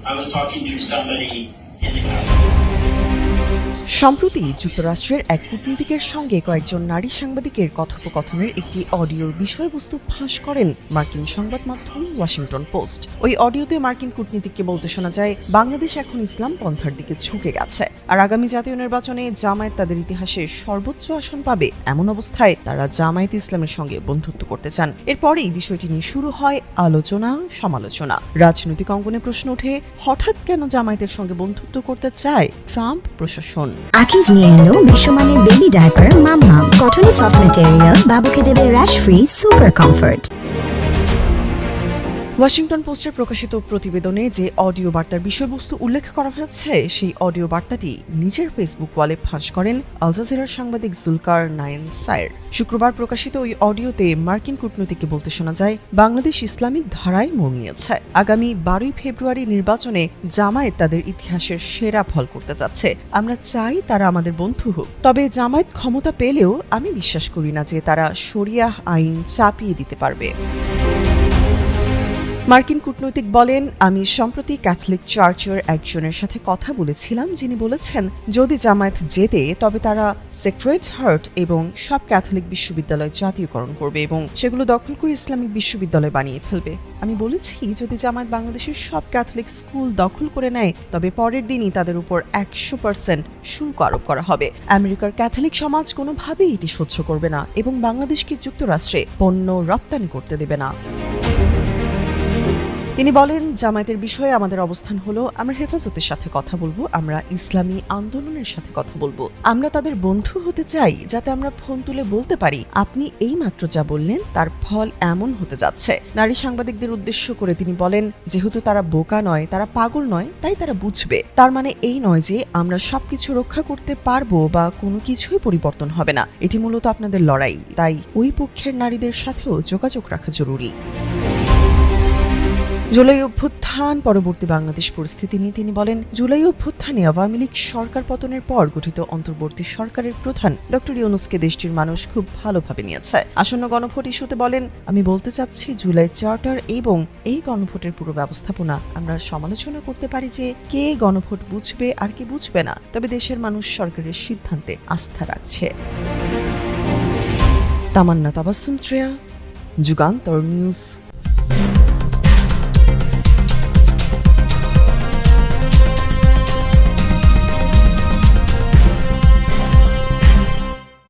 I was talking to somebody in the সম্প্রতি যুক্তরাষ্ট্রের এক কূটনীতিকের সঙ্গে কয়েকজন নারী সাংবাদিকের কথোপকথনের একটি অডিওর বিষয়বস্তু ফাঁস করেন মার্কিন সংবাদ মাধ্যম ওয়াশিংটন পোস্ট। ওই অডিওতে মার্কিন কূটনীতিককে বলতে শোনা যায়, বাংলাদেশ এখন ইসলাম পন্থার দিকে ঝুঁকে গেছে, আর আগামী জাতীয় নির্বাচনে জামায়াত তাদের ইতিহাসে সর্বোচ্চ আসন পাবে। এমন অবস্থায় তারা জামায়াত ইসলামের সঙ্গে বন্ধুত্ব করতে চান। এরপরেই বিষয়টি নিয়ে শুরু হয় আলোচনা সমালোচনা। রাজনৈতিক অঙ্গনে প্রশ্ন ওঠে, হঠাৎ কেন জামায়াতের সঙ্গে বন্ধুত্ব করতে চায় ট্রাম্প প্রশাসন? আকিজ নিয়ে এলো বিশ্বমানের বেবি ডায়াপার মাম্মাম। কটন সফট ম্যাটেরিয়াল, বাবুকে দেবে rash free super comfort. Washington পোস্টের প্রকাশিত প্রতিবেদনে যে অডিও বার্তার বিষয়বস্তু উল্লেখ করা হয়েছে, সেই অডিও বার্তাটি নিজের ফেসবুক ওয়ালে ফাঁস করেন আল জাজিরার সাংবাদিক জুলকার নাইন সায়ের। শুক্রবার প্রকাশিত ওই অডিওতে মার্কিন কূটনীতিককে বলতে শোনা যায়, বাংলাদেশ ইসলামিক ধারায় মোড় নিয়েছে। আগামী 12 ফেব্রুয়ারি নির্বাচনে জামায়াত তাদের ইতিহাসের সেরা ফল করতে যাচ্ছে। আমরা চাই তারা আমাদের বন্ধু হোক, তবে জামায়াত ক্ষমতা পেলেও আমি বিশ্বাস করি না যে তারা শরিয়াহ আইন চাপিয়ে দিতে পারবে। মার্কিন কূটনৈতিক বলেন, আমি সম্প্রতি ক্যাথলিক চার্চের একজনের সাথে কথা বলেছিলাম, যিনি বলেছেন যদি জামায়াত জেতে তবে তারা সেক্রেড হার্ট এবং সব ক্যাথলিক বিশ্ববিদ্যালয় জাতীয়করণ করবে এবং সেগুলো দখল করে ইসলামিক বিশ্ববিদ্যালয় বানিয়ে ফেলবে। আমি বলেছি যদি জামায়াত বাংলাদেশের সব ক্যাথলিক স্কুল দখল করে নেয় তবে পরের দিনই তাদের উপর 100% শুল্ক আরোপ করা হবে। আমেরিকার ক্যাথলিক সমাজ কোনোভাবেই এটি সহ্য করবে না এবং বাংলাদেশকে যুক্তরাষ্ট্রে পণ্য রপ্তানি করতে দেবে না। তিনি বলেন, জামায়াতের বিষয়ে আমাদের অবস্থান হলো, আমরা হেফাজতের সাথে কথা বলবো, আমরা ইসলামী আন্দোলনের সাথে কথা বলবো, আমরা তাদের বন্ধু হতে চাই যাতে আমরা ফোন তুলে বলতে পারি আপনি এই মাত্র যা বললেন তার ফল এমন হতে যাচ্ছে। নারী সাংবাদিকদের উদ্দেশ্য করে তিনি বলেন, যেহেতু তারা বোকা নয়, তারা পাগল নয়, তাই তারা বুঝবে। তার মানে এই নয় যে আমরা সবকিছু রক্ষা করতে পারবো বা কোনো কিছুই পরিবর্তন হবে না। এটি মূলত আপনাদের লড়াই, তাই ওই পক্ষের নারীদের সাথেও যোগাযোগ রাখা জরুরি। জুলাই অভ্যুত্থান পরবর্তী বাংলাদেশ পরিস্থিতি নিয়ে তিনি বলেন, জুলাই অভ্যুত্থানে আওয়ামী লীগ সরকার পতনের পর গঠিত অন্তর্বর্তী সরকারের প্রধান ডক্টর ইউনূসকে দেশটির মানুষ খুব ভালোভাবে নিয়েছে। আসন্ন গণভোট ইস্যুতে বলেন, আমি বলতে চাচ্ছি জুলাই চার্টার এবং এই গণভোটের পুরো ব্যবস্থাপনা আমরা সমালোচনা করতে পারি যে কে গণভোট বুঝবে আর কে বুঝবে না, তবে দেশের মানুষ সরকারের সিদ্ধান্তে আস্থা রাখছে। তামান্না তাবাসসুম, যুগান্তর নিউজ।